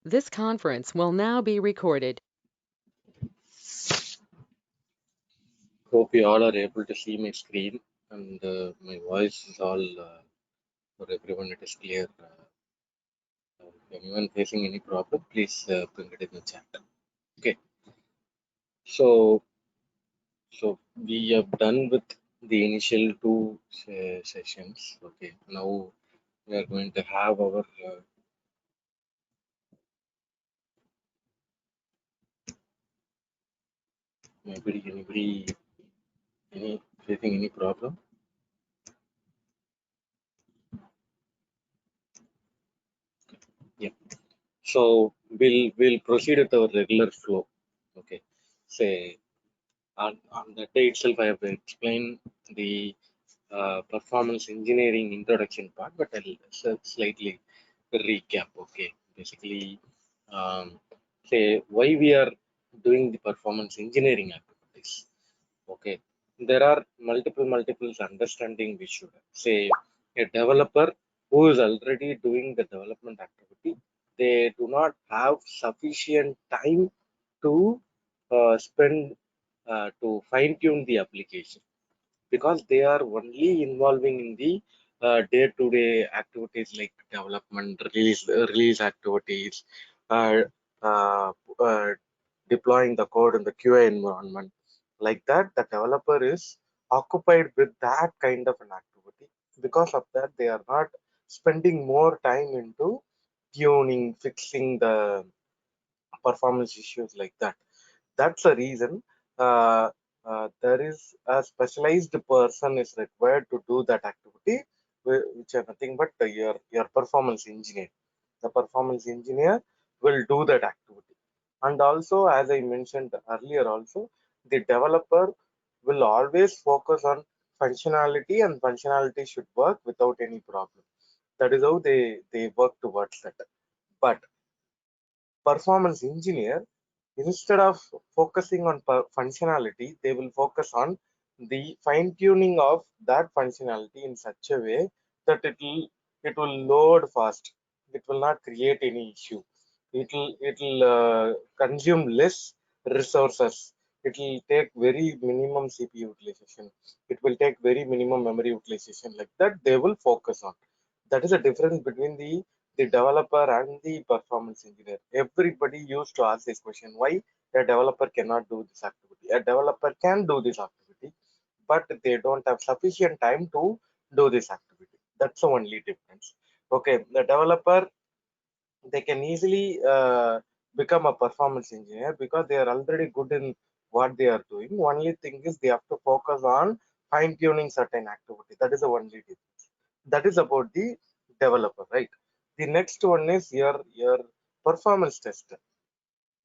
This conference will now be recorded. Hope you all are able to see my screen and my voice is all for everyone. It is clear. If anyone facing any problem, please bring it in the chat. Okay. So we have done with the initial two sessions. Okay. Now we are going to have our anybody any facing any problem. Yeah. So we'll proceed with our regular flow. Okay. Say on that day itself, I have explained the performance engineering introduction part, but I'll slightly recap. Okay, basically, say why we are doing the performance engineering activities. Okay, there are multiple understanding we should have. Say a developer who is already doing the development activity, they do not have sufficient time to spend to fine tune the application because they are only involving in the day-to-day activities like development, release activities, uh, uh, uh, deploying the code in the QA environment. Like that, the developer is occupied with that kind of an activity. Because of that, they are not spending more time into tuning, fixing the performance issues like that. That's the reason there is a specialized person is required to do that activity, which are nothing but your performance engineer. The performance engineer will do that activity. And also, as I mentioned earlier, also the developer will always focus on functionality, and functionality should work without any problem. That is how they work towards that. But performance engineer, instead of focusing on functionality, they will focus on the fine tuning of that functionality in such a way that it will load fast. It will not create any issue. It will consume less resources. It will take very minimum CPU utilization. It will take very minimum memory utilization. Like that, they will focus on. That is a difference between the developer and the performance engineer. Everybody used to ask this question: why a developer cannot do this activity? A developer can do this activity, but they don't have sufficient time to do this activity. That's the only difference. Okay, the developer, they can easily become a performance engineer because they are already good in what they are doing. Only thing is they have to focus on fine tuning certain activity. That is the only difference. That is about the developer, right? The next one is your performance tester.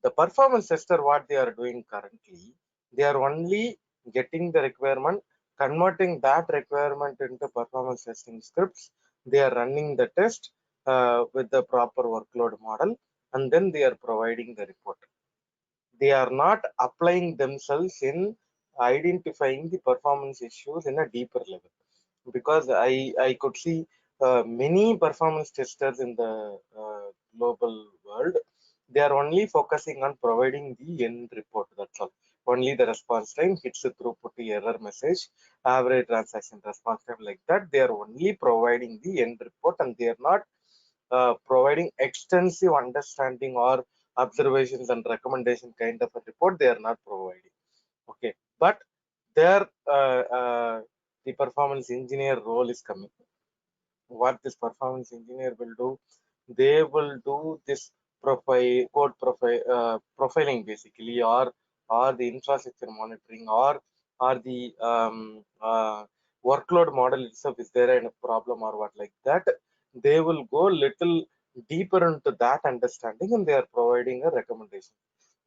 The performance tester, what they are doing currently, they are only getting the requirement, converting that requirement into performance testing scripts. They are running the test with the proper workload model, and then they are providing the report. They are not applying themselves in identifying the performance issues in a deeper level. Because I could see many performance testers in the global world. They are only focusing on providing the end report. That's all. Only the response time, hits the throughput, error message, average transaction response time, like that. They are only providing the end report, and they are not providing extensive understanding or observations and recommendation kind of a report. They are not providing. Okay, but there the performance engineer role is coming. What this performance engineer will do, they will do this code profile profiling basically, or the infrastructure monitoring, or the workload model itself. Is there a problem or what, like that? They will go little deeper into that understanding, and they are providing a recommendation.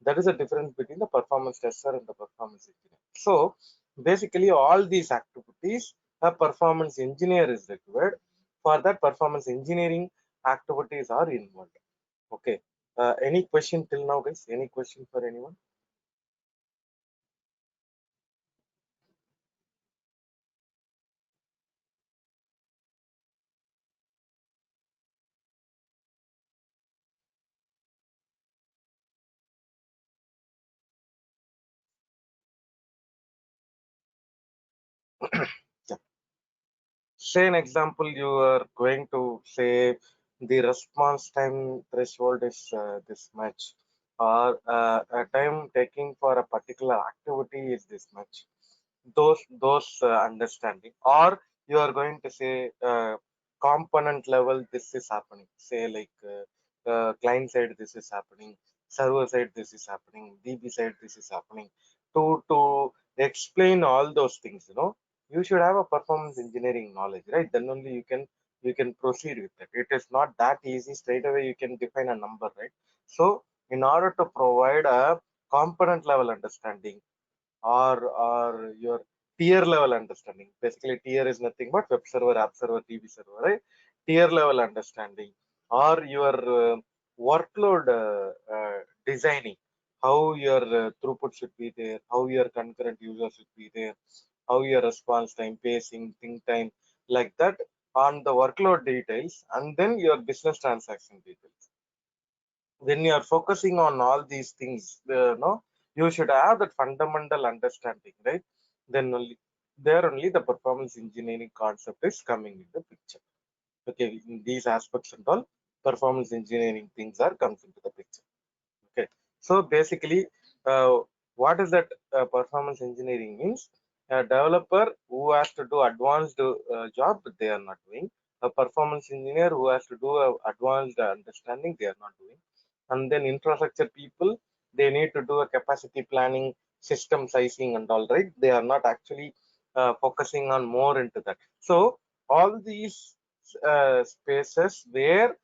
That is the difference between the performance tester and the performance engineer. So basically all these activities, a performance engineer is required. For that, performance engineering activities are involved. Okay. Any question till now, guys? Any question for anyone? Yeah. Say an example, you are going to say the response time threshold is this much, or a time taking for a particular activity is this much. Those understanding, or you are going to say component level this is happening. Say like client side this is happening, server side this is happening, DB side this is happening. To explain all those things, you should have a performance engineering knowledge, right? Then only you can proceed with it. It is not that easy straight away you can define a number, right? So in order to provide a component level understanding, or your tier level understanding, basically tier is nothing but web server, app server, DB server, right? Tier level understanding, or your workload designing, how your throughput should be there, how your concurrent user should be there, how your response time, pacing, think time, like that, on the workload details, and then your business transaction details. When you are focusing on all these things, no, you should have that fundamental understanding, right? Then only there only the performance engineering concept is coming in the picture. Okay, in these aspects and all, performance engineering things are comes into the picture. Okay, so basically, what is that performance engineering means? A developer who has to do advanced job, they are not doing. A performance engineer who has to do a advanced understanding, they are not doing. And then infrastructure people, they need to do a capacity planning, system sizing, and all, right? They are not actually focusing on more into that. So all these spaces where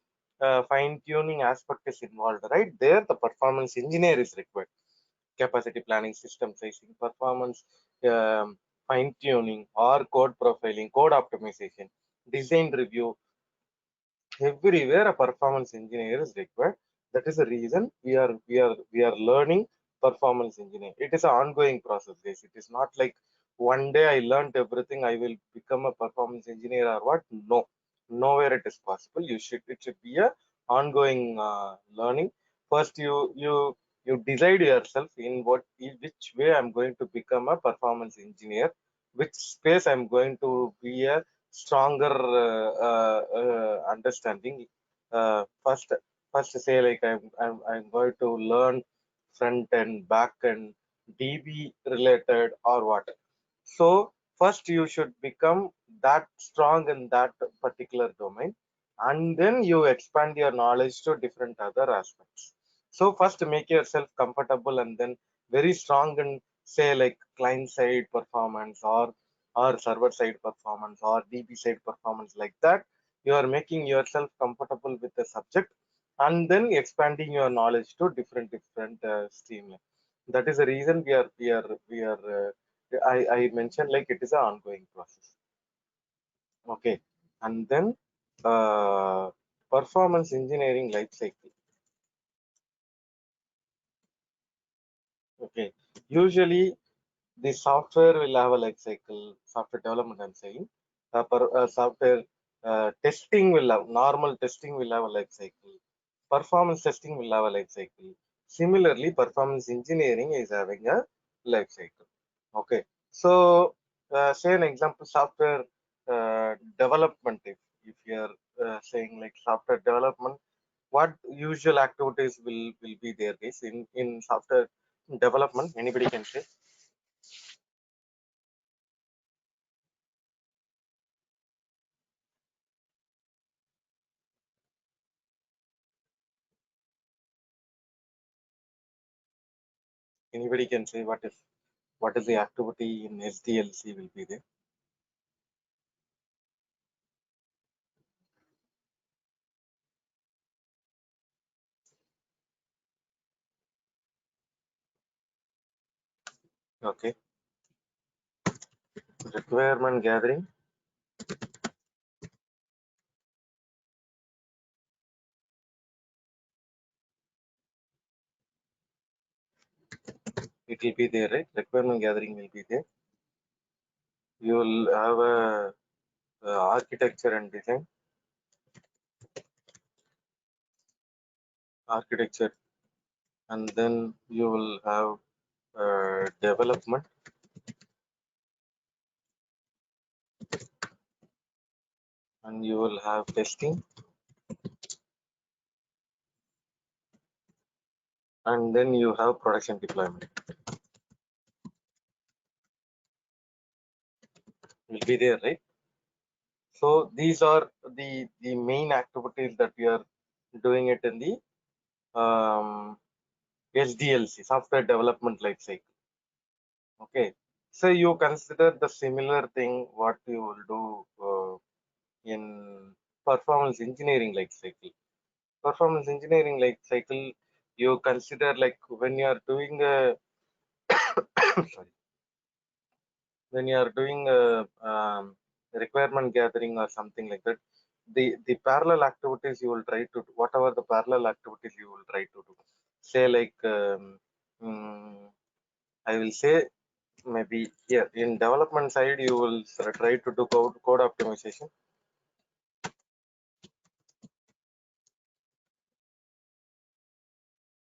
fine tuning aspect is involved, right? There the performance engineer is required. Capacity planning, system sizing, performance fine tuning, or code profiling, code optimization, design review, everywhere a performance engineer is required. That is the reason we are learning performance engineering. It is an ongoing process, guys. It is not like one day I learned everything, I will become a performance engineer or what. No, nowhere it is possible. It should be a ongoing learning. First, you decide yourself in in which way I'm going to become a performance engineer, which space I'm going to be a stronger understanding. First say like I'm going to learn front end, back end, DB related, or what. So first you should become that strong in that particular domain, and then you expand your knowledge to different other aspects. So first make yourself comfortable, and then very strong in, say, like client side performance, or server side performance, or DB side performance, like that. You are making yourself comfortable with the subject, and then expanding your knowledge to different streamline. That is the reason I mentioned like it is an ongoing process. Okay, and then uh, performance engineering life cycle. Okay, usually the software will have a life cycle. Software development, I'm saying. Software testing will have, normal testing will have a life cycle. Performance testing will have a life cycle. Similarly, performance engineering is having a life cycle. Okay, so say an example, software development. If you're saying like software development, what usual activities will be there, guys, in software development? Anybody can say. Anybody can say what is the activity in SDLC will be there. Okay, requirement gathering. It will be there, right? Requirement gathering will be there. You will have a architecture and design. Architecture, and then you will have development. and you will have testing, and then you have production deployment. Will be there, right? So these are the main activities that we are doing it in the SDLC, software development life cycle. Okay, so you consider the similar thing what you will do in performance engineering life cycle. Performance engineering life cycle, you consider like when you are doing a sorry, when you are doing a requirement gathering or something like that, the parallel activities you will try to do, whatever the parallel activities you will try to do. Say like mm, I will say maybe here in development side you will try to do code optimization.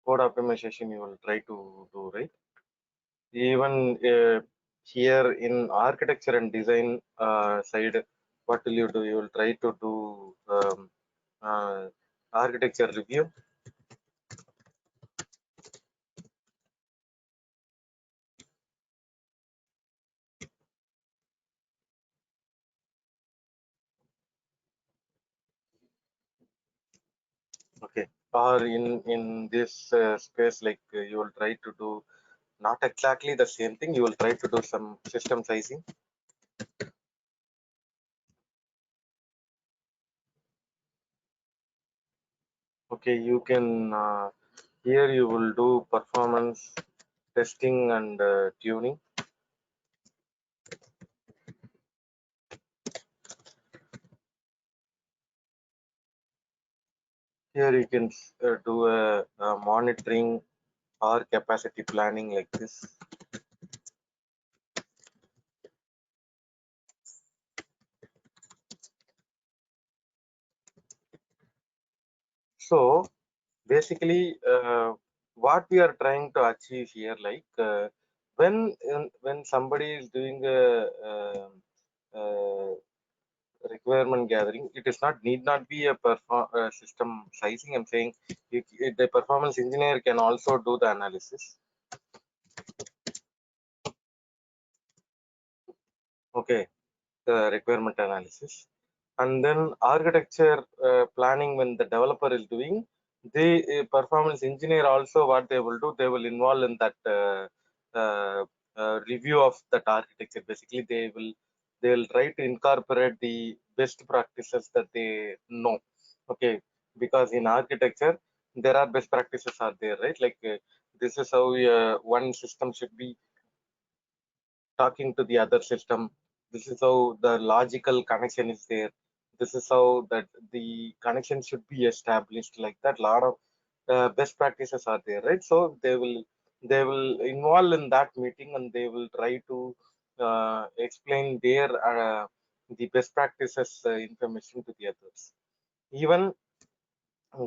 Code optimization you will try to do, right? Even here in architecture and design side, what will you do? You will try to do uh, architecture review. Okay, or in this space, like you will try to do not exactly the same thing. You will try to do some system sizing. Okay, you can here you will do performance testing and tuning. Here you can do a monitoring or capacity planning like this. So basically, what we are trying to achieve here, like when somebody is doing uh, requirement gathering, it is not need not be a system sizing. I'm saying the performance engineer can also do the analysis. Okay, the requirement analysis, and then architecture planning. When the developer is doing, the performance engineer also what they will do, they will involve in that review of that architecture. Basically they will try to incorporate the best practices that they know. Okay, because in architecture there are best practices are there, right? Like this is how one system should be talking to the other system. This is how the logical connection is there. This is how that the connection should be established. Like that, lot of best practices are there, right? So they will involve in that meeting and they will try to explain their the best practices information to the others. Even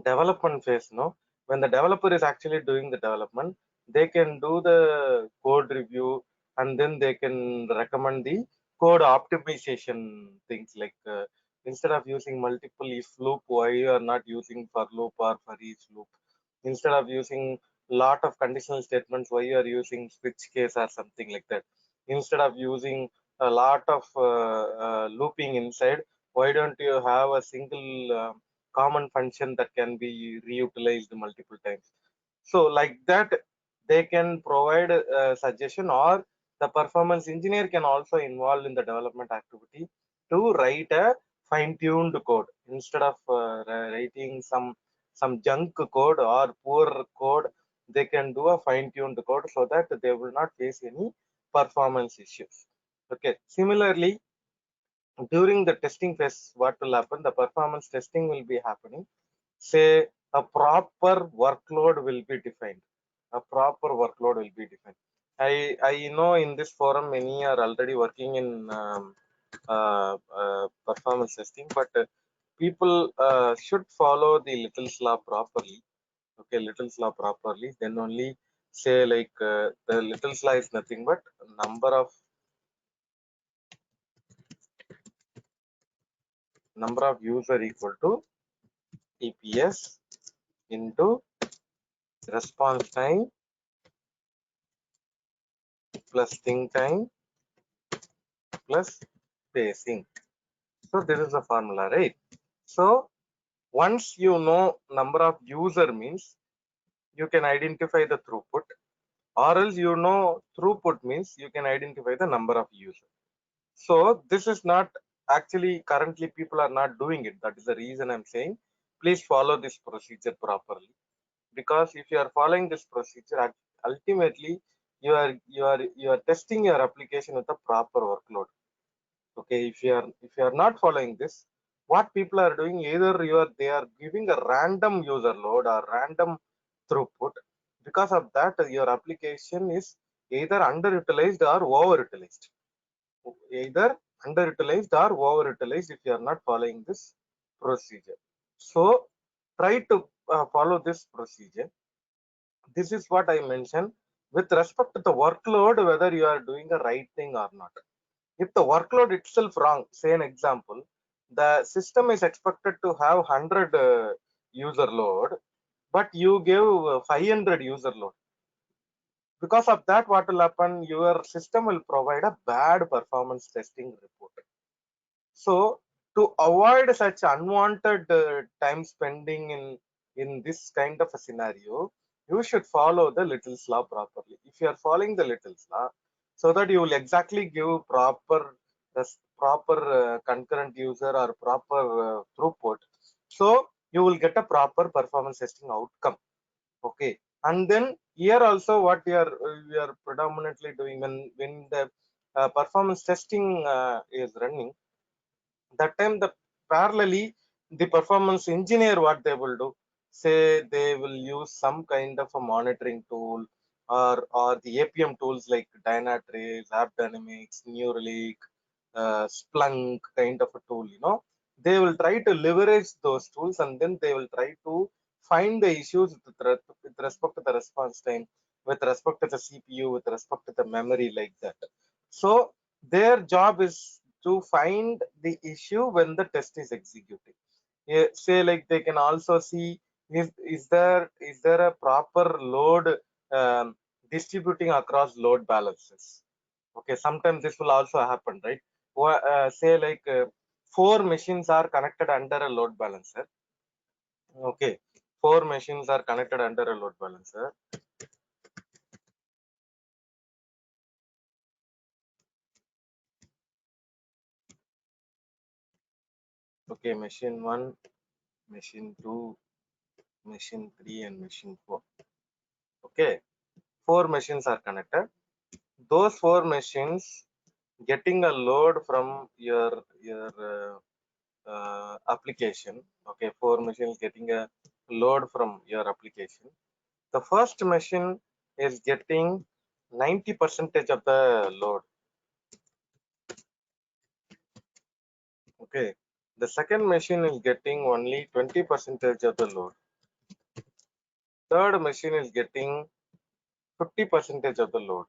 development phase, no, when the developer is actually doing the development, they can do the code review and then they can recommend the code optimization things, like instead of using multiple if loop, why you are not using for loop or for each loop? Instead of using lot of conditional statements, why you are using switch case or something like that? Instead of using a lot of looping inside, why don't you have a single common function that can be reutilized multiple times? So like that, they can provide a suggestion, or the performance engineer can also involve in the development activity to write a fine-tuned code instead of writing some junk code or poor code. They can do a fine-tuned code so that they will not face any performance issues. Okay, similarly, during the testing phase, what will happen, the performance testing will be happening. Say a proper workload will be defined. A proper workload will be defined. I know in this forum many are already working in performance testing, but people should follow the Little's law properly. Okay, Little's law properly, then only say like the Little's law is nothing but number of number of user equal to TPS into response time plus think time plus pacing. So this is the formula, right? So once you know number of user means you can identify the throughput, or else you know throughput means you can identify the number of users. So this is not actually currently people are not doing it. That is the reason I'm saying please follow this procedure properly, because if you are following this procedure, ultimately you are testing your application with a proper workload. Okay, if you are not following this, what people are doing, either they are giving a random user load or random throughput. Because of that, your application is either underutilized or overutilized, either underutilized or overutilized if you are not following this procedure. So try to follow this procedure. This is what I mentioned with respect to the workload, whether you are doing the right thing or not. If the workload itself wrong, say an example, the system is expected to have 100 user load, but you give 500 user load. Because of that, what will happen, your system will provide a bad performance testing report. So to avoid such unwanted time spending in this kind of a scenario, you should follow the Little's law properly. If you are following the Little's law, so that you will exactly give proper concurrent user or proper throughput, so you will get a proper performance testing outcome. Okay, and then here also what we are predominantly doing when the performance testing is running, that time the parallelly the performance engineer, what they will do, say they will use some kind of a monitoring tool, or the APM tools like Dynatrace, AppDynamics, Neuralink, Splunk kind of a tool, they will try to leverage those tools, and then they will try to find the issues with respect to the response time, with respect to the CPU, with respect to the memory, like that. So their job is to find the issue when the test is executing. Say like they can also see, is there a proper load um, distributing across load balances. Okay, sometimes this will also happen, right? Say like four machines are connected under a load balancer. Okay, four machines are connected under a load balancer. Okay, machine 1, machine 2, machine 3, and machine 4. Okay, four machines are connected. Those four machines getting a load from your application. Okay, four machines getting a load from your application. The first machine is getting 90% of the load. Okay, the second machine is getting only 20% of the load. Third machine is getting 50% of the load.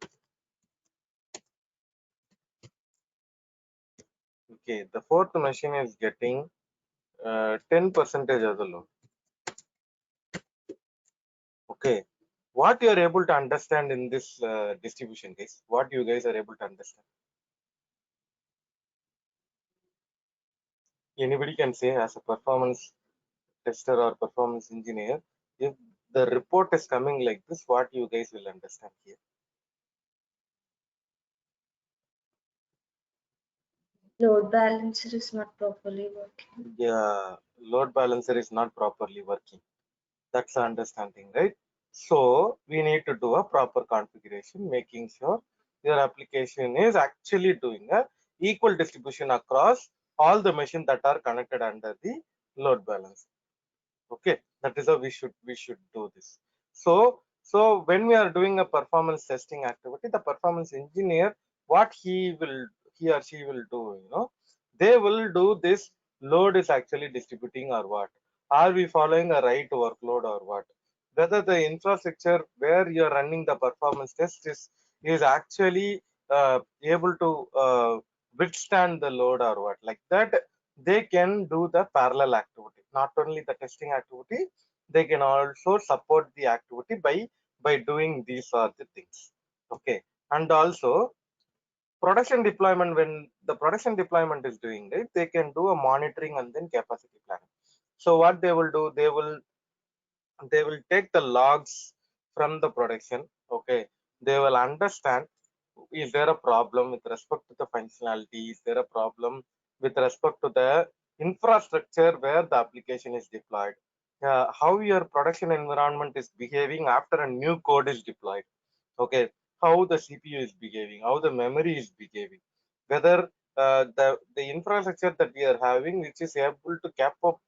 Okay, the fourth machine is getting 10% of the load. Okay, what you are able to understand in this distribution, guys? What you guys are able to understand? Anybody can say, as a performance tester or performance engineer, if the report is coming like this, what you guys will understand here? Load balancer is not properly working. Yeah, load balancer is not properly working. That's the understanding, right? So we need to do a proper configuration, making sure your application is actually doing a equal distribution across all the machines that are connected under the load balancer. Okay, that is how we should do this. So when we are doing a performance testing activity, the performance engineer, what he or she will do, they will do this load is actually distributing or what, are we following a right workload or what, whether the infrastructure where you are running the performance test is actually able to withstand the load or what, like that. they can do the parallel activity. Not only the testing activity, they can also support the activity by doing these are the things. Okay, and also production deployment, when the production deployment is doing it, they can do a monitoring and then capacity planning. So what they will do, they will take the logs from the production. Okay, they will understand, is there a problem with respect to the functionality, is there a problem with respect to the infrastructure where the application is deployed, how your production environment is behaving after a new code is deployed. Okay, how the CPU is behaving, how the memory is behaving, whether the infrastructure that we are having, which is able to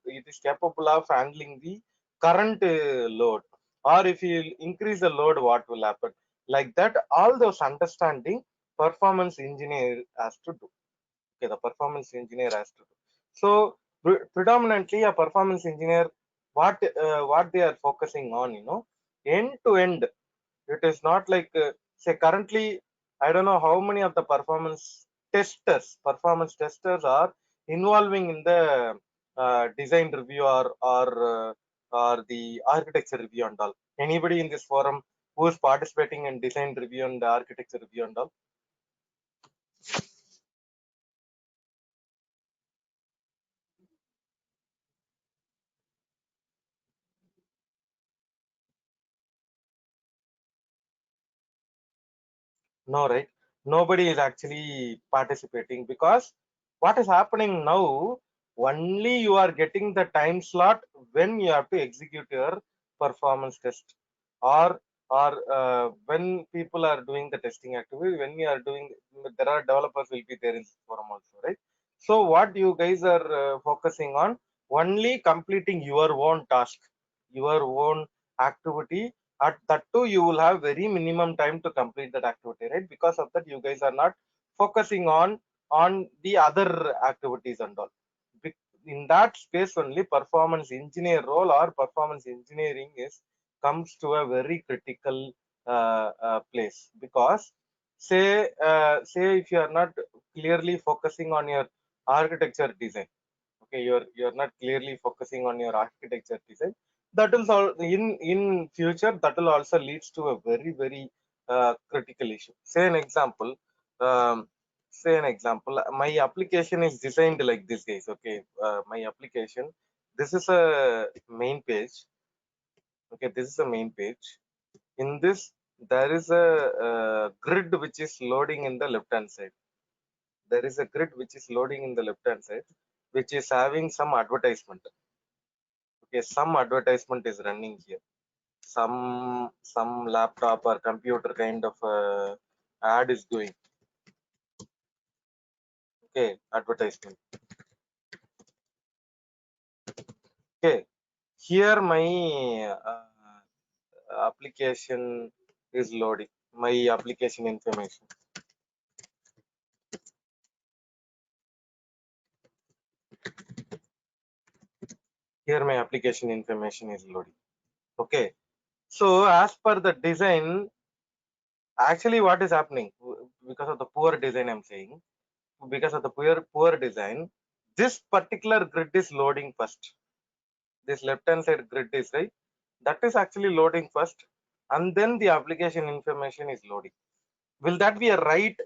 it is capable of handling the current load, or if you increase the load, what will happen, like that. All those understanding, performance engineer has to do. Okay, the performance engineer has to do. So predominantly a performance engineer, what they are focusing on, end to end. It is not like say currently, I don't know how many of the performance testers are involving in the design review, or the architecture review and all. Anybody in this forum who is participating in design review and architecture review and all? No, right? Nobody is actually participating, because what is happening now, only you are getting the time slot when you have to execute your performance test, or when people are doing the testing activity, when you are doing, there are developers will be there in this forum also, right? So what you guys are focusing on, only completing your own task, your own activity. At that too, you will have very minimum time to complete that activity, right? Because of that, you guys are not focusing on the other activities and all. In that space only, performance engineer role or performance engineering is comes to a very critical place. Because say if you are not clearly focusing on your architecture design, okay, you're not clearly focusing on your architecture design, that will in future, that will also leads to a very very critical issue. Um, say an example, my application is designed like this, guys. Okay, my application, this is a main page. Okay, this is a main page. In this, there is a grid which is loading in the left hand side. There is a grid which is loading in the left hand side, which is having some advertisement. Okay, some advertisement is running here, some laptop or computer kind of ad is going. Okay, advertisement. Okay, here my application is loading, my application information. Here my application information is loading. Okay, so as per the design, actually what is happening, because of the poor design, I'm saying, because of the poor design, this particular grid is loading first. This left hand side grid is, right, that is actually loading first, and then the application information is loading. Will that be a right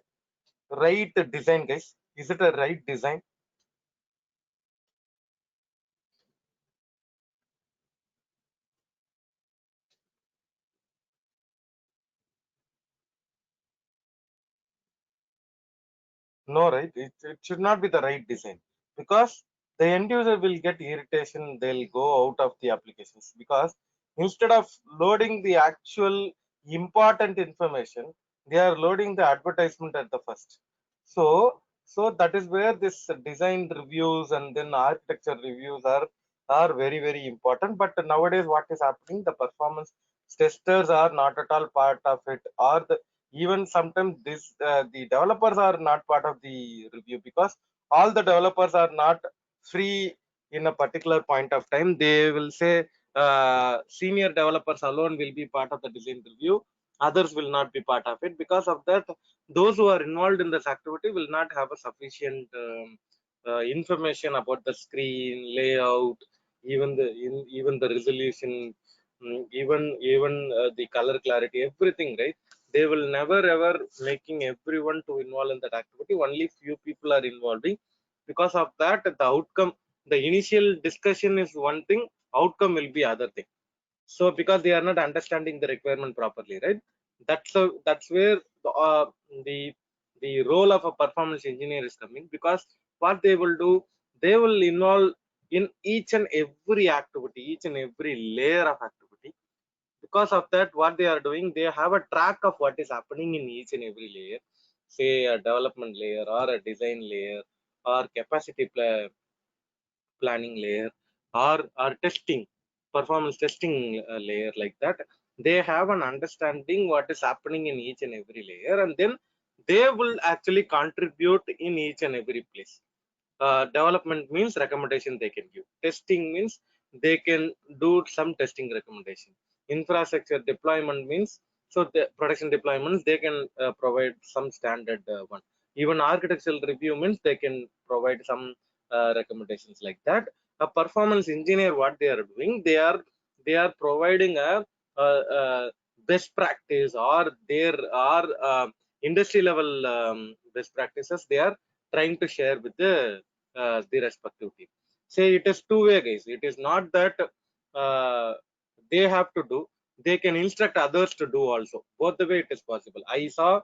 design, guys? Is it a right design? No, right? It should not be the right design, because the end user will get irritation, they'll go out of the applications, because instead of loading the actual important information, they are loading the advertisement at the first. So that is where this design reviews and then architecture reviews are very very important. But nowadays what is happening, the performance testers are not at all part of it, or even sometimes the developers are not part of the review, because all the developers are not free in a particular point of time. They will say senior developers alone will be part of the design review, others will not be part of it. Because of that, those who are involved in this activity will not have a sufficient information about the screen layout, even the resolution, even the color clarity, everything, right? They will never ever making everyone to involve in that activity. Only few people are involving. Because of that, the outcome, the initial discussion is one thing, outcome will be other thing. So because they are not understanding the requirement properly, right? That's where the the role of a performance engineer is coming. Because what they will do, they will involve in each and every activity, each and every layer of activity. Because of that, what they are doing, they have a track of what is happening in each and every layer, say a development layer or a design layer or capacity planning layer, or testing, performance testing layer, like that. They have an understanding what is happening in each and every layer, and then they will actually contribute in each and every place. Development means recommendation they can give, testing means they can do some testing recommendation, infrastructure deployment means, so the production deployments they can provide some standard one, even architectural review means they can provide some recommendations, like that. A performance engineer, what they are doing, they are providing a best practice, or their are industry level best practices they are trying to share with the respective team. Say it is two-way, guys. It is not that uh, they have to do, they can instruct others to do also. Both the way it is possible. I saw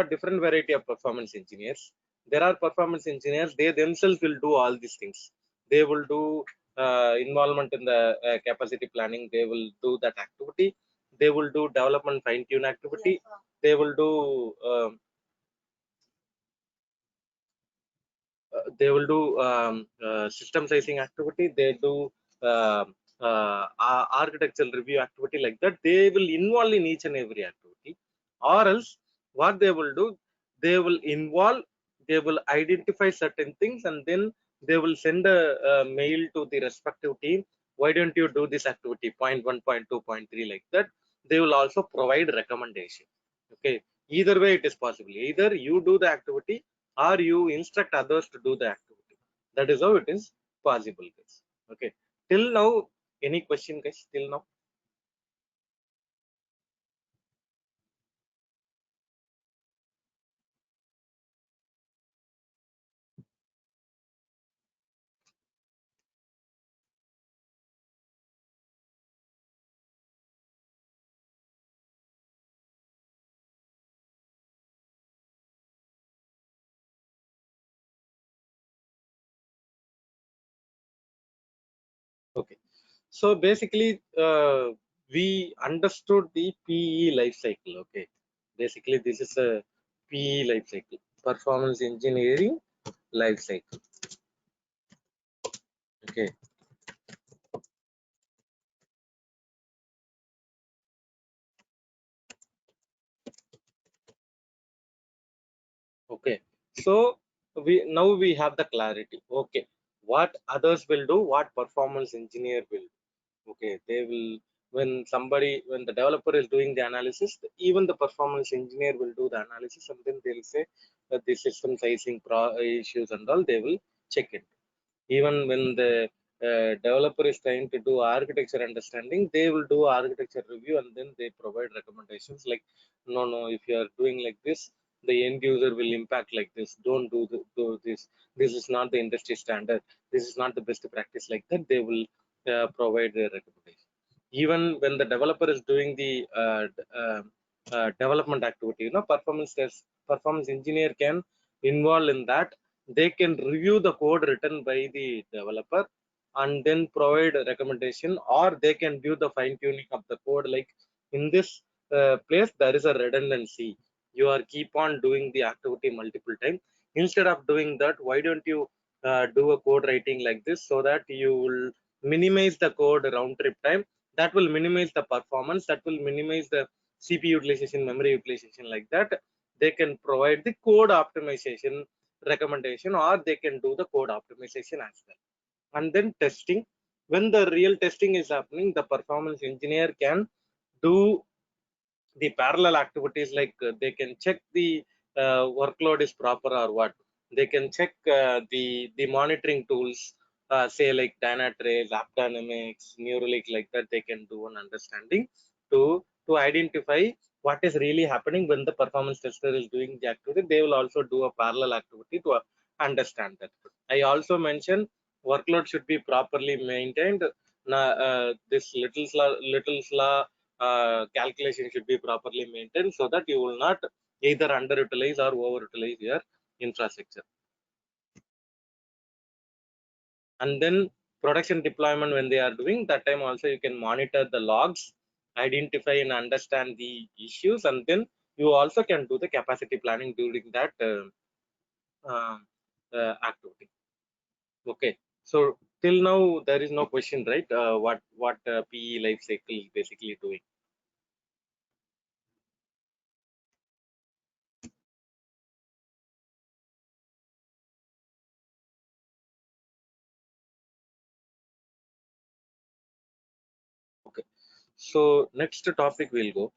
different variety of performance engineers. There are performance engineers, they themselves will do all these things. They will do involvement in the capacity planning, they will do that activity. They will do development fine tune activity. They will do system sizing activity. They do architectural review activity, like that. They will involve in each and every activity. Or else what they will do, they will involve, they will identify certain things, and then they will send a mail to the respective team. Why don't you do this activity, point 1, point 2, point 3, like that. They will also provide recommendation. Okay, either way it is possible. Either you do the activity or you instruct others to do the activity. That is how it is possible, guys. Okay, till now, any question, guys, till now? Okay, so basically we understood the PE life cycle. Okay, basically this is a PE life cycle, performance engineering life cycle. Okay, okay, so we have the clarity. Okay, what others will do, what performance engineer will do. Okay, they will, when the developer is doing the analysis, even the performance engineer will do the analysis, and then they'll say that the system sizing issues and all, they will check it. Even when the developer is trying to do architecture understanding, they will do architecture review, and then they provide recommendations like, no, no, if you are doing like this, the end user will impact like this, don't do this, this is not the industry standard, this is not the best practice, like that. They will provide their recommendation. Even when the developer is doing the development activity, performance engineer can involve in that. They can review the code written by the developer and then provide a recommendation, or they can do the fine tuning of the code, like in this place there is a redundancy, you are keep on doing the activity multiple times. Instead of doing that, why don't you do a code writing like this, so that you will minimize the code round trip time, that will minimize the performance, that will minimize the CPU utilization, memory utilization, like that. They can provide the code optimization recommendation, or they can do the code optimization as well. And then testing, when the real testing is happening, the performance engineer can do the parallel activities, like they can check the workload is proper or what. they can check the monitoring tools, say like Dynatrace, AppDynamics, Neuralink, like that. They can do an understanding to identify what is really happening when the performance tester is doing the activity. They will also do a parallel activity to understand that. I also mentioned workload should be properly maintained. This little slaw calculation should be properly maintained so that you will not either underutilize or overutilize your infrastructure. And then production deployment, when they are doing that time also, you can monitor the logs, identify and understand the issues, and then you also can do the capacity planning during that uh, activity. Okay, so till now there is no question, right? What PE life cycle is basically doing. Okay, so next topic we'll go.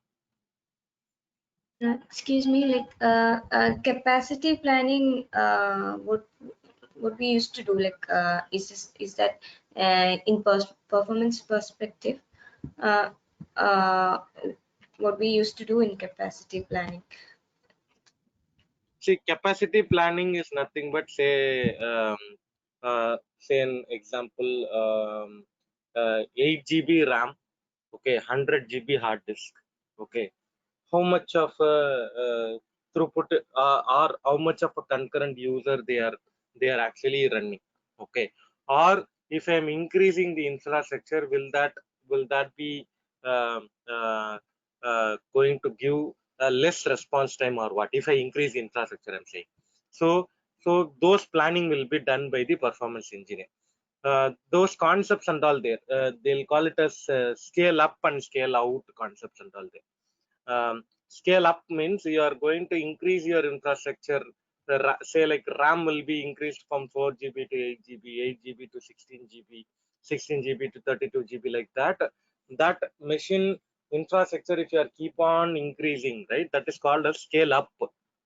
Excuse me, like capacity planning, what we used to do, like is that in performance perspective, uh, uh, what we used to do in capacity planning. See, capacity planning is nothing but say an example, 8 GB RAM, okay, 100 GB hard disk, okay. How much of throughput or how much of a concurrent user they are actually running, okay. Or if I'm increasing the infrastructure, will that be um, uh, going to give less response time or what if I increase the infrastructure, I'm saying. So those planning will be done by the performance engineer. Those concepts and all there, they'll call it as scale up and scale out concepts and all there. Scale up means you are going to increase your infrastructure. Say like RAM will be increased from 4 GB to 8 GB, 8 GB to 16 GB, 16 GB to 32 GB, like that. That machine infrastructure, if you are keep on increasing, right, that is called a scale up.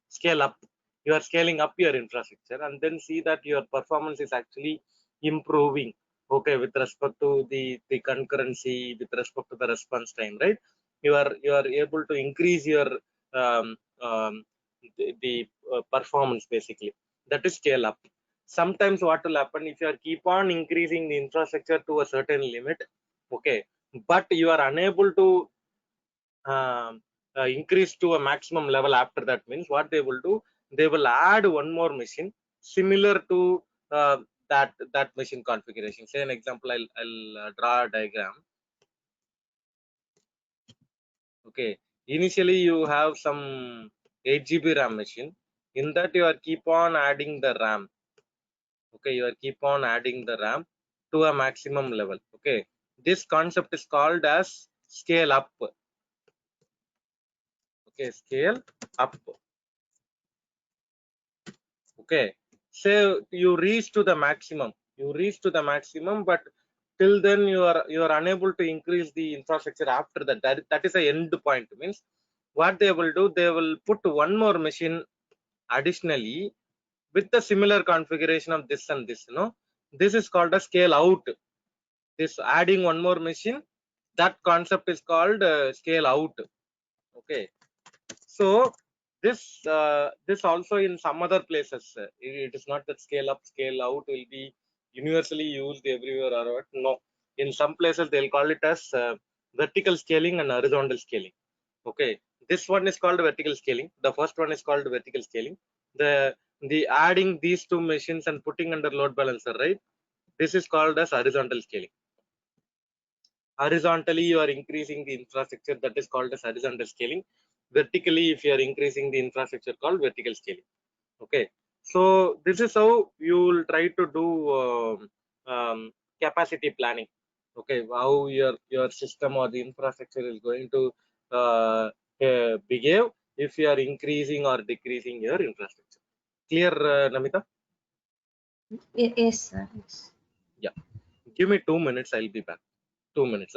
Scale up. You are scaling up your infrastructure and then see that your performance is actually improving. Okay, with respect to the concurrency, with respect to the response time, right? You are able to increase your um, um, the performance basically. That is scale up. Sometimes what will happen if you are keep on increasing the infrastructure to a certain limit, okay, but you are unable to um, increase to a maximum level after that, means what they will do, they will add one more machine similar to that machine configuration. Say an example, I'll draw a diagram. Okay, initially you have some 8 GB RAM machine. In that you are keep on adding the RAM. Okay, you are keep on adding the RAM to a maximum level. Okay, this concept is called as scale up. Okay, scale up. Okay, so you reach to the maximum. You reach to the maximum, but till then you are unable to increase the infrastructure after that. That is a end point. Means what they will do, they will put one more machine additionally with the similar configuration of this and this. This is called a scale out. This adding one more machine, that concept is called scale out. Okay, so this also in some other places, it is not that scale up scale out will be universally used everywhere or what. No, in some places they'll call it as vertical scaling and horizontal scaling. Okay, this one is called vertical scaling. The first one is called vertical scaling. The adding these two machines and putting under load balancer, right? This is called as horizontal scaling. Horizontally you are increasing the infrastructure, that is called as horizontal scaling. Vertically, if you are increasing the infrastructure, called vertical scaling. Okay, so this is how you will try to do capacity planning. Okay, how your system or the infrastructure is going to behave if you are increasing or decreasing your infrastructure. Clear, Namita? Yes, sir. Yes. Yeah, give me 2 minutes, I'll be back. 2 minutes.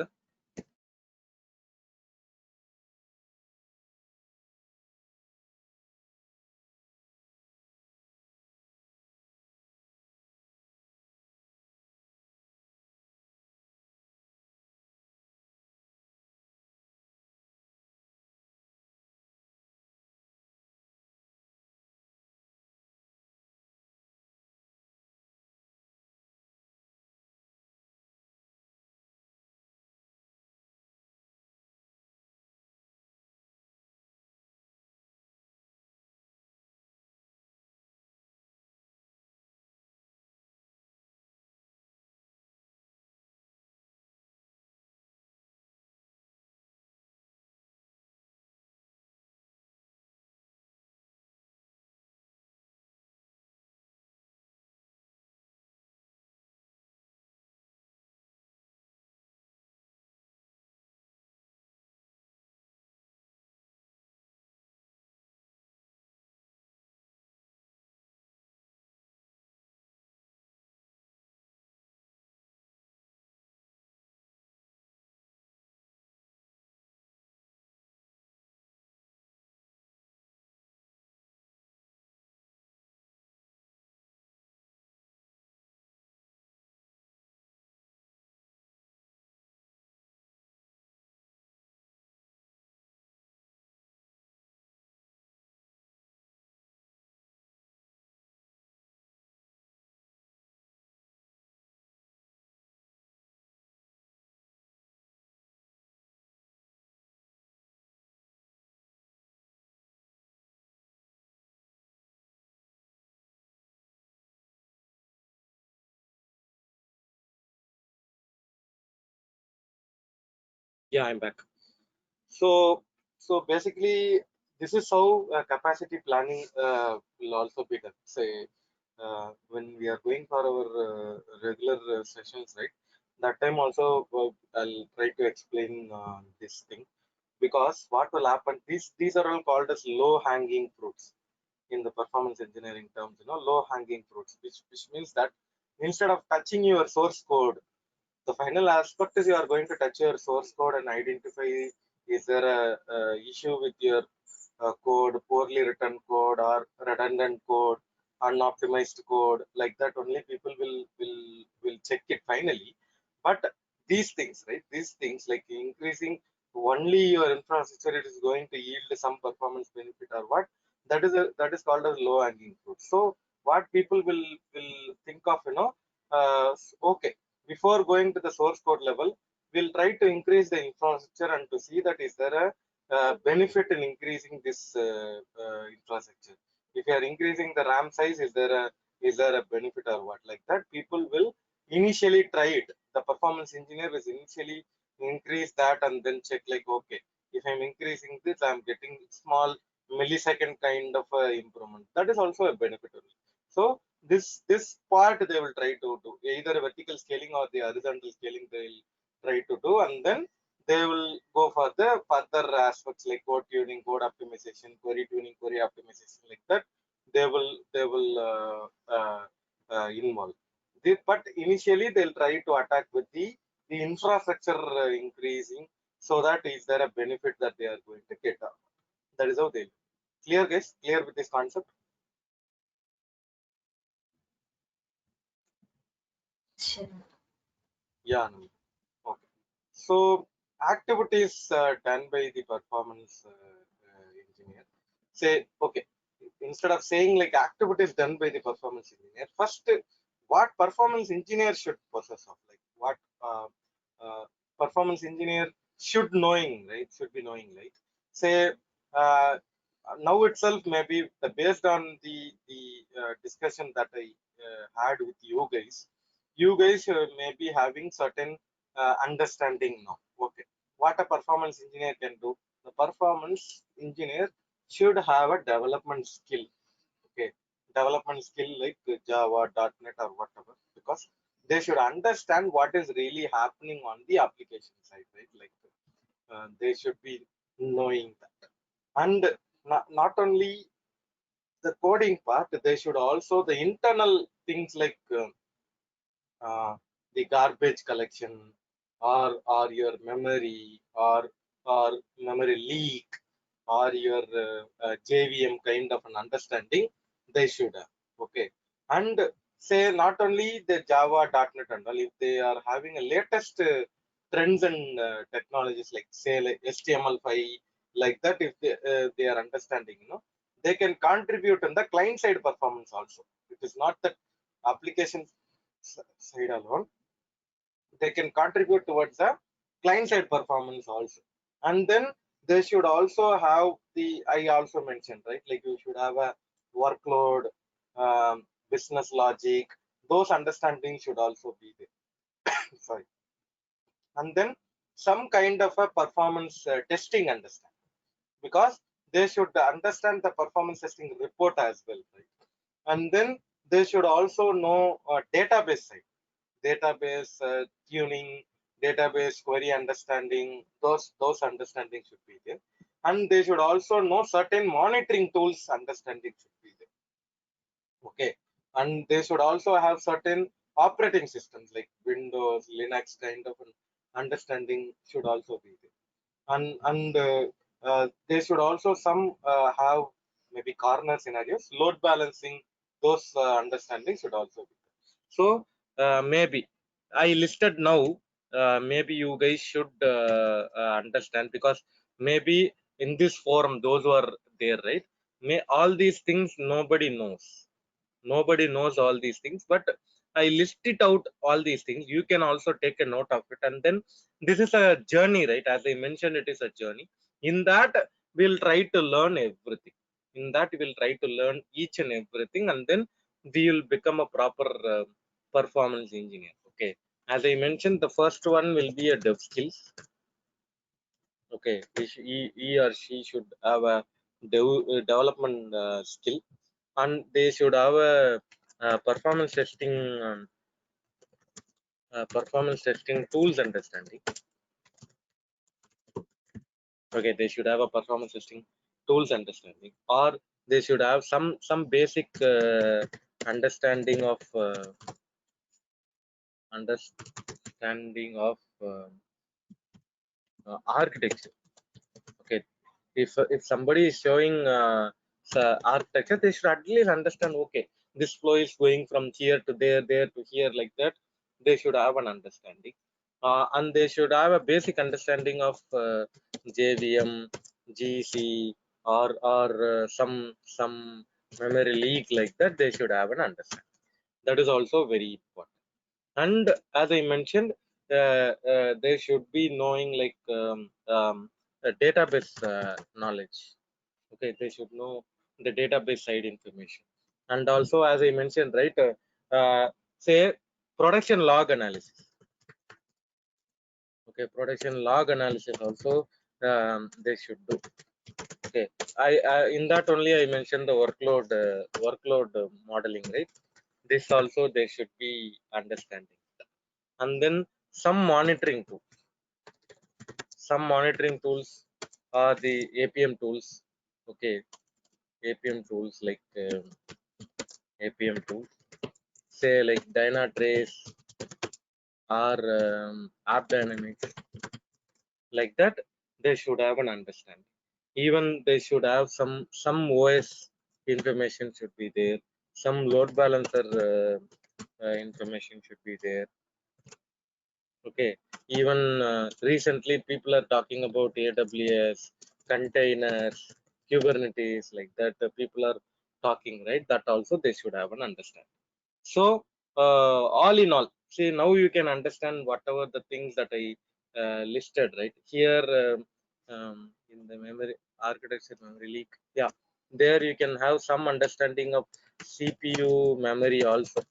Yeah, I'm back. So basically, this is how capacity planning will also be done. Say when we are going for our regular sessions, right? That time also I'll try to explain this thing, because what will happen? These are all called as low hanging fruits in the performance engineering terms. Low hanging fruits, which means that instead of touching your source code, the final aspect is you are going to touch your source code and identify, is there a issue with your code, poorly written code or redundant code, unoptimized code. Like that only people will check it finally. But these things, right, these things like increasing only your infrastructure, it is going to yield some performance benefit or what, that is called as low hanging fruit. So what people will think of, okay, before going to the source code level, we'll try to increase the infrastructure and to see that is there a benefit in increasing this infrastructure. If you are increasing the RAM size, is there a benefit or what? Like that, people will initially try it. The performance engineer will initially increase that and then check like, okay, if I'm increasing this, I'm getting small millisecond kind of improvement. That is also a benefit only. So this part they will try to do, either vertical scaling or the horizontal scaling they'll try to do, and then they will go for the further aspects like code tuning, code optimization, query tuning, query optimization, like that. They will involve. But initially they'll try to attack with the infrastructure increasing, so that is there a benefit that they are going to get out. That is how they. Clear, guys? Clear with this concept? Sure. Yeah. No. Okay. So activities done by the performance engineer. Say, okay, instead of saying like activities done by the performance engineer, first, what performance engineer should possess of, like what uh, performance engineer should knowing, right? Should be knowing, like, say, uh, now itself, maybe based on the discussion that I had with you guys may be having certain understanding now. Okay, what a performance engineer can do. The performance engineer should have a development skill. Okay, development skill like Java, .NET, or whatever, because they should understand what is really happening on the application side, right? Like they should be knowing that, and not only the coding part, they should also the internal things like the garbage collection, or your memory, or memory leak, or your JVM kind of an understanding they should have. Okay, and say not only the Java, .NET and all, if they are having a latest trends and technologies like say like HTML5, like that, if they are understanding, they can contribute in the client side performance also. It is not that application side alone, they can contribute towards the client side performance also. And then they should also have the, I also mentioned, right, like you should have a workload, business logic, those understandings should also be there. Sorry. And then some kind of a performance testing understanding, because they should understand the performance testing report as well, right? And then they should also know database side, database tuning, database query understanding, those understanding should be there. And they should also know certain monitoring tools understanding should be there. Okay, and they should also have certain operating systems like Windows, Linux kind of an understanding should also be there. And they should also some have maybe corner scenarios, load balancing, those understandings should also be there. So maybe I listed now, maybe you guys should understand, because maybe in this forum those who are there, right, may all these things nobody knows all these things, but I list it out all these things. You can also take a note of it, and then this is a journey, right? As I mentioned, it is a journey. In that we'll try to learn everything. In that we'll try to learn each and everything, and then we will become a proper performance engineer. Okay, as I mentioned, the first one will be a dev skills. Okay, he or she should have a development skill, and they should have a, performance testing tools understanding. Okay, they should have a performance testing tools understanding, or they should have some basic understanding of understanding of architecture. Okay, if somebody is showing architecture, they should at least understand, okay, this flow is going from here to there, there to here, like that. They should have an understanding, and they should have a basic understanding of JVM, GC, or some memory leak, like that. They should have an understanding. That is also very important. And as I mentioned, they should be knowing like database knowledge. Okay, they should know the database side information. And also, as I mentioned, right, say production log analysis. Okay, production log analysis also they should do. Okay, I in that only I mentioned the workload modeling, right? This also they should be understanding. And then some monitoring tools. Some monitoring tools are the APM tools. Okay, APM tools like APM tools, say like Dynatrace or App Dynamics, like that. They should have an understanding. Even they should have some OS information should be there. Some load balancer information should be there. Okay, even recently people are talking about AWS, containers, Kubernetes, like that. People are talking, right? That also they should have an understanding. So all in all, see, now you can understand whatever the things that I listed right here, in the memory architecture, memory leak. Yeah, there you can have some understanding of CPU memory also.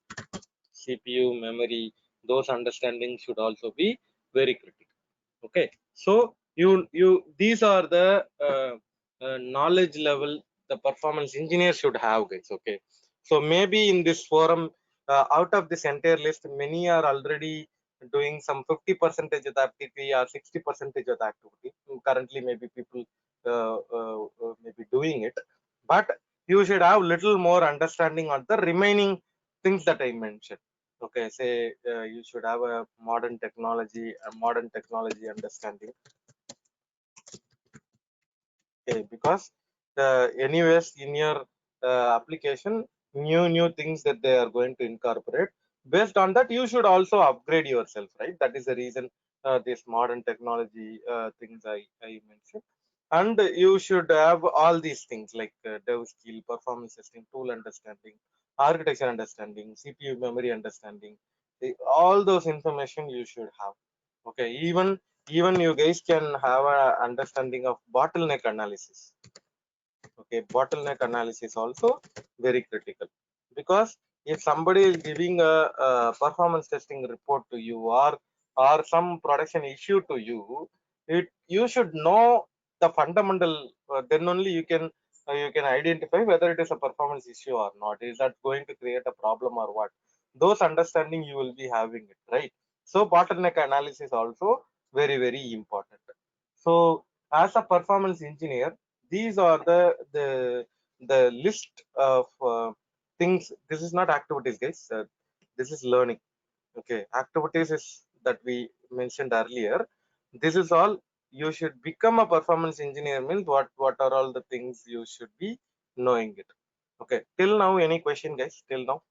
CPU memory, those understandings should also be very critical. Okay, so you these are the knowledge level the performance engineer should have, guys. Okay, so maybe in this forum, out of this entire list, many are already doing some 50% of the activity or 60% of the activity. Currently maybe people may be doing it, but you should have little more understanding on the remaining things that I mentioned. Okay, say you should have a modern technology understanding. Okay, because anyways in your application, new things that they are going to incorporate. Based on that, you should also upgrade yourself, right? That is the reason this modern technology things I mentioned. And you should have all these things like dev skill, performance testing, tool understanding, architecture understanding, CPU memory understanding. All those information you should have. Okay, even you guys can have a understanding of bottleneck analysis. Okay, bottleneck analysis also very critical, because if somebody is giving a performance testing report to you, or some production issue to you, you should know the fundamental. Then only you can identify whether it is a performance issue or not. Is that going to create a problem or what? Those understanding you will be having it, right? So bottleneck analysis also very important. So as a performance engineer, these are the list of things. This is not activities, guys. This is learning. Okay, activities is that we mentioned earlier. This is all. You should become a performance engineer means what are all the things you should be knowing it. Okay, till now any question, guys? Till now?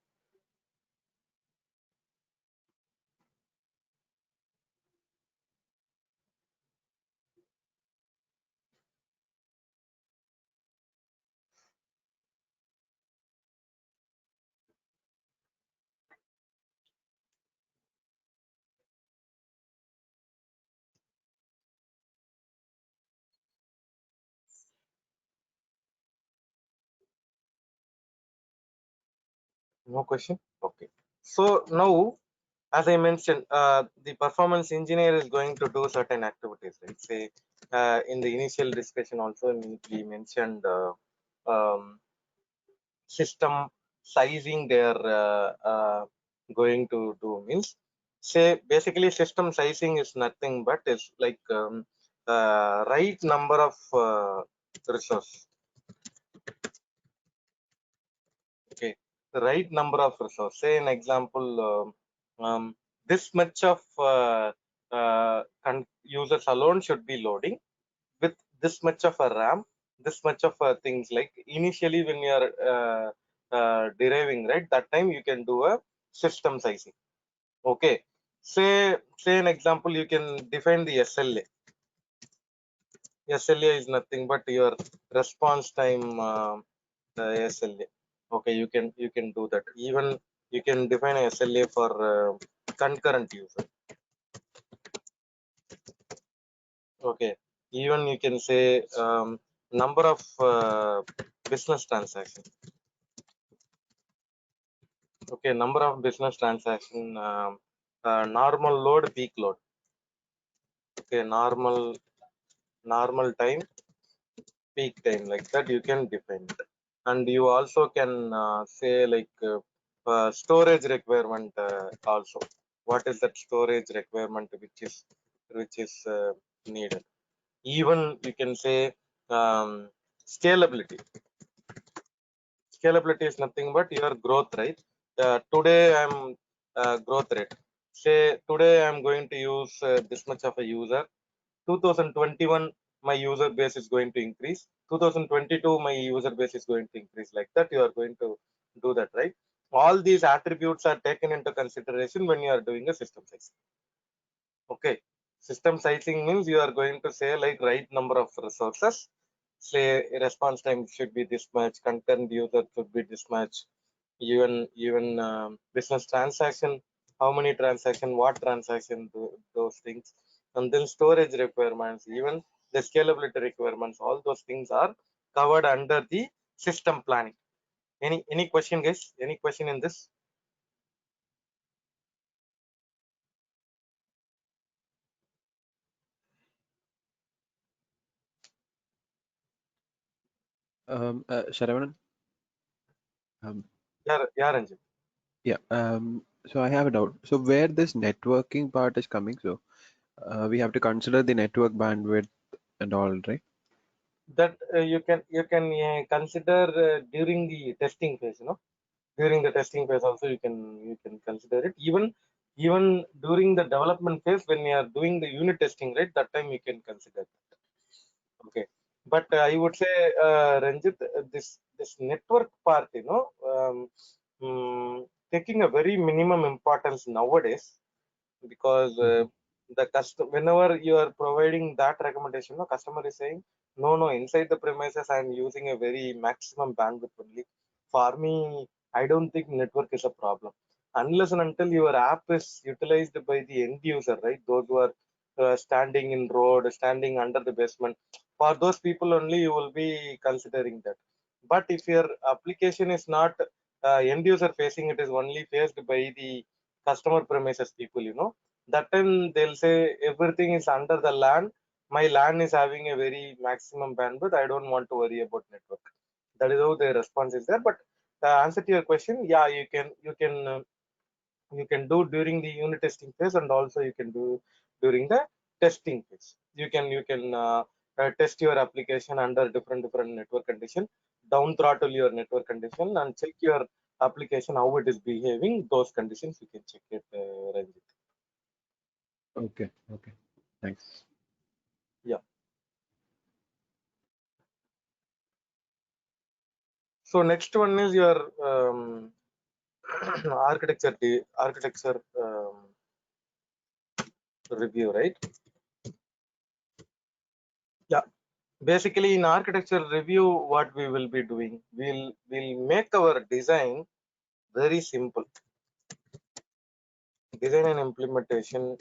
No question. Okay, so now, as I mentioned, the performance engineer is going to do certain activities, right? Say in the initial discussion also we mentioned system sizing they are going to do means say basically system sizing is nothing but is like right number of resource. Okay, the right number of resource. Say an example, this much of users alone should be loading with this much of a RAM, this much of things like initially when you are deriving, right, that time you can do a system sizing. Okay, say an example, you can define the SLA. SLA is nothing but your response time SLA. Okay, you can do that. Even you can define a SLA for concurrent user. Okay, even you can say number of business transactions. Okay, number of business transaction, normal load, peak load. Okay, normal time, peak time, like that you can define it. And you also can say like storage requirement also. What is that storage requirement which is needed? Even you can say um, scalability. Scalability is nothing but your growth, right? Today I'm growth rate. Say today I'm going to use this much of a user. 2021 my user base is going to increase. 2022 my user base is going to increase. Like that you are going to do that, right? All these attributes are taken into consideration when you are doing a system size. Okay, system sizing means you are going to say like right number of resources. Say response time should be this much, concurrent user should be this much, even business transaction, how many transaction, what transaction, those things. And then storage requirements, even the scalability requirements, all those things are covered under the system planning. Any question, guys? Any question in this? Saravanan? Um, Yeah, Ranjit. yeah. So I have a doubt. So where this networking part is coming, so we have to consider the network bandwidth and all, right? That you can consider during the testing phase, during the testing phase also you can consider it. Even during the development phase when you are doing the unit testing, right, that time you can consider that. Okay, but I would say Ranjit, this network part, taking a very minimum importance nowadays, because the customer, whenever you are providing that recommendation, no, customer is saying no, inside the premises I am using a very maximum bandwidth only. For me, I don't think network is a problem unless and until your app is utilized by the end user, right? Those who are standing in road, standing under the basement, for those people only you will be considering that. But if your application is not end user facing, it is only faced by the customer premises people, that time they'll say everything is under the LAN. My LAN is having a very maximum bandwidth, I don't want to worry about network. That is how the response is there. But answer to your question, yeah, you can do during the unit testing phase, and also you can do during the testing phase. You can test your application under different network condition, down throttle your network condition, and check your application how it is behaving. Those conditions you can check it, Ranjit. Okay. Okay. Thanks. Yeah. So next one is your architecture review, right? Yeah. Basically, in architecture review, what we will be doing, we'll make our design very simple. Design and implementation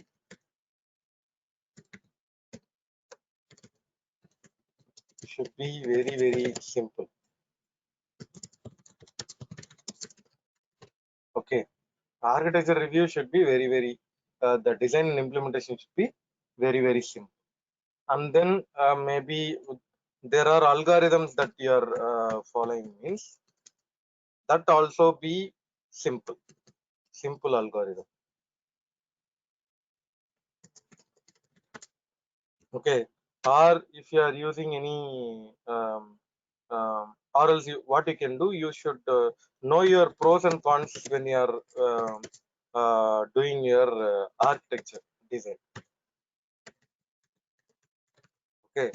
should be very simple. Okay, architecture review should be very the design and implementation should be very simple. and then maybe there are algorithms that you are following, means that also be simple algorithm. Okay, or if you are using any or else what you can do, you should know your pros and cons when you are doing your architecture design. Okay,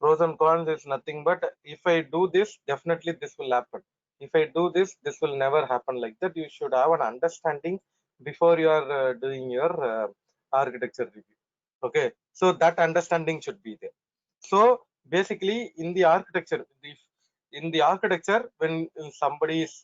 pros and cons is nothing but if I do this, definitely this will happen. If I do this, this will never happen, like that. You should have an understanding before you are doing your architecture review. Okay, so that understanding should be there. So basically in the architecture, when somebody is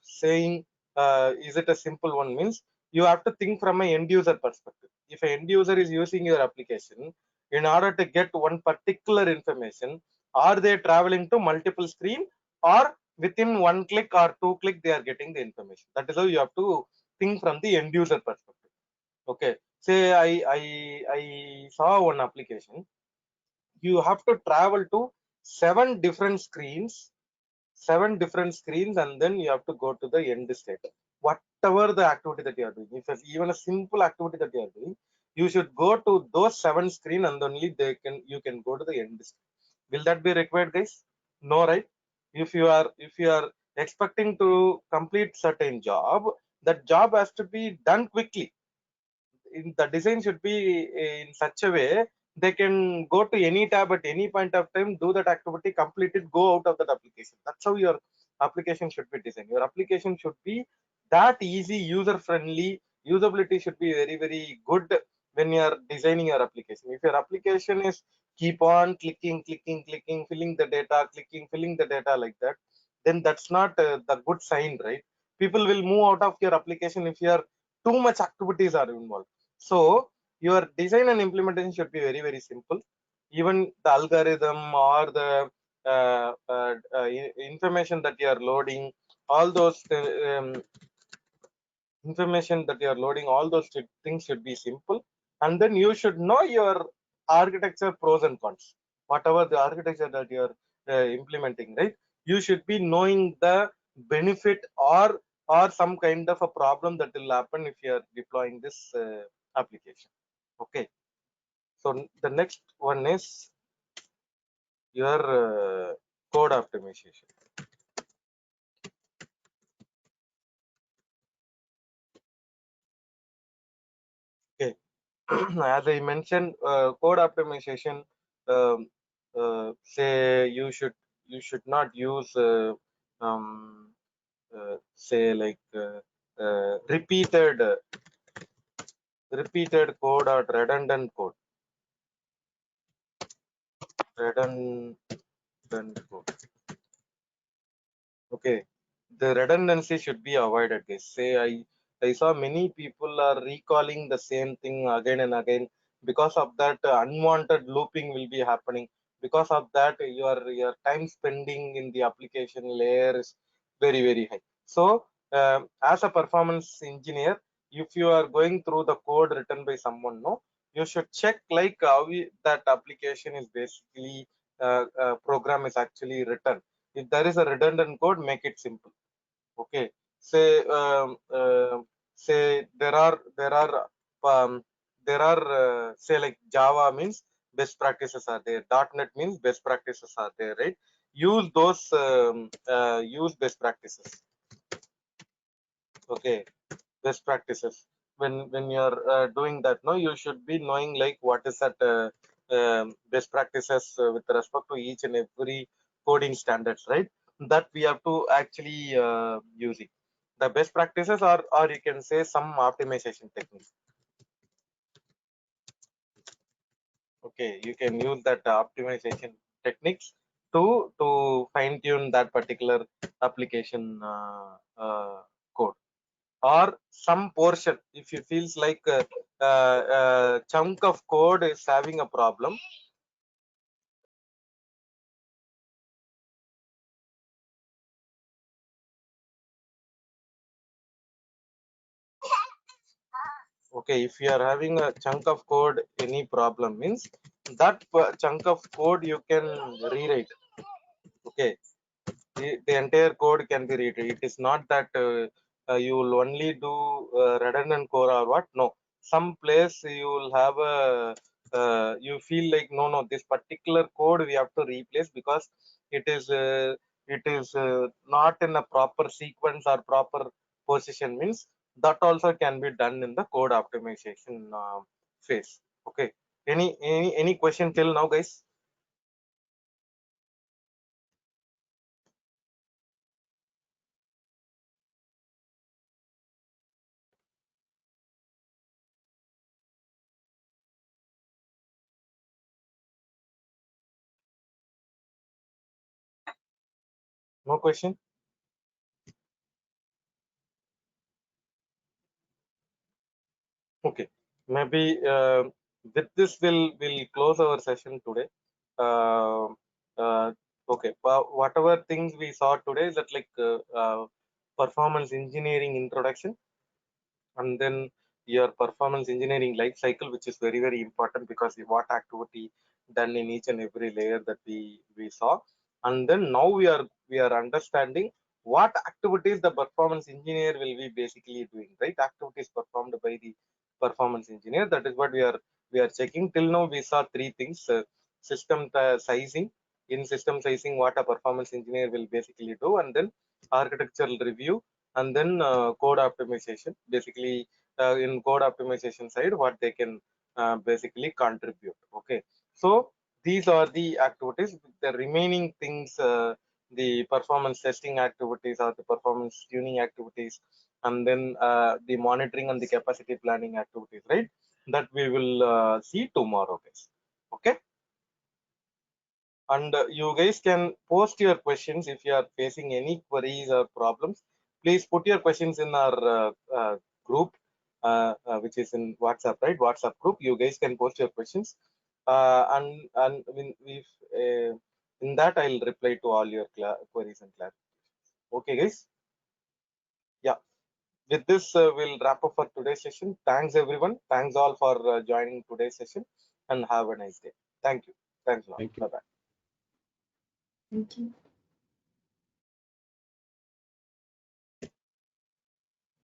saying is it a simple one, means you have to think from an end user perspective. If an end user is using your application, in order to get one particular information, are they traveling to multiple screen, or within one click or two click they are getting the information? That is how you have to think from the end user perspective. Okay, say I saw one application. You have to travel to seven different screens, and then you have to go to the end state. Whatever the activity that you are doing, if it's even a simple activity that you are doing, you should go to those 7 screen, and only you can go to the end state. Will that be required, guys? No, right? If you are expecting to complete certain job, that job has to be done quickly. The design should be in such a way they can go to any tab at any point of time, do that activity, complete it, go out of that application. That's how your application should be designed. Your application should be that easy, user friendly. Usability should be very very good when you are designing your application. If your application is keep on clicking, filling the data, filling the data like that, then that's not the good sign, right? People will move out of your application if your too much activities are involved. So your design and implementation should be very very simple. Even the algorithm or the information that you are loading, all those information that you are loading, all those things should be simple. And then you should know your architecture pros and cons. Whatever the architecture that you are implementing, right? You should be knowing the benefit or some kind of a problem that will happen if you are deploying this application. Okay, so the next one is your code optimization. Okay, as I mentioned, code optimization, um, say you should not use say like repeated code or redundant code. Redundant code. Okay, the redundancy should be avoided, guys. Say I saw many people are recalling the same thing again and again. Because of that, unwanted looping will be happening. Because of that, your time spending in the application layer is very very high. So as a performance engineer, if you are going through the code written by someone, no, you should check like how that application is basically program is actually written. If there is a redundant code, make it simple. Okay, say say um, there are say like Java means best practices are there, .NET means best practices are there, right? Use those use best practices. Okay, best practices. When you're doing that, no, you should be knowing like what is that best practices with respect to each and every coding standards, right? That we have to actually using the best practices, or you can say some optimization techniques. Okay, you can use that optimization techniques to fine tune that particular application code, or some portion. If you feels like chunk of code is having a problem, okay, if you are having a chunk of code any problem, means that chunk of code you can rewrite. Okay, the entire code can be rewritten. It is not that you will only do redundant core or what. No, some place you will have a you feel like no, this particular code we have to replace because it is not in a proper sequence or proper position, means that also can be done in the code optimization phase. Okay, any question till now, guys? No question? Okay, maybe with this we'll close our session today. Uh, uh, okay, whatever things we saw today, that like performance engineering introduction, and then your performance engineering life cycle, which is very important because what activity done in each and every layer that we saw, and then now we are understanding what activities the performance engineer will be basically doing, right? Activities performed by the performance engineer, that is what we are checking. Till now we saw three things: system sizing. In system sizing, what a performance engineer will basically do, and then architectural review, and then code optimization. Basically, in code optimization side, what they can basically contribute. Okay, so these are the activities. The remaining things, the performance testing activities or the performance tuning activities, and then the monitoring and the capacity planning activities, right? That we will see tomorrow, guys. Okay, and you guys can post your questions if you are facing any queries or problems. Please put your questions in our group, which is in WhatsApp, right? WhatsApp group. You guys can post your questions, and if in that I'll reply to all your queries and clarifications. Okay, guys. Yeah. With this, we'll wrap up for today's session. Thanks everyone. Thanks all for joining today's session, and have a nice day. Thank you. Thanks a lot. Thank you. Bye bye. Thank you.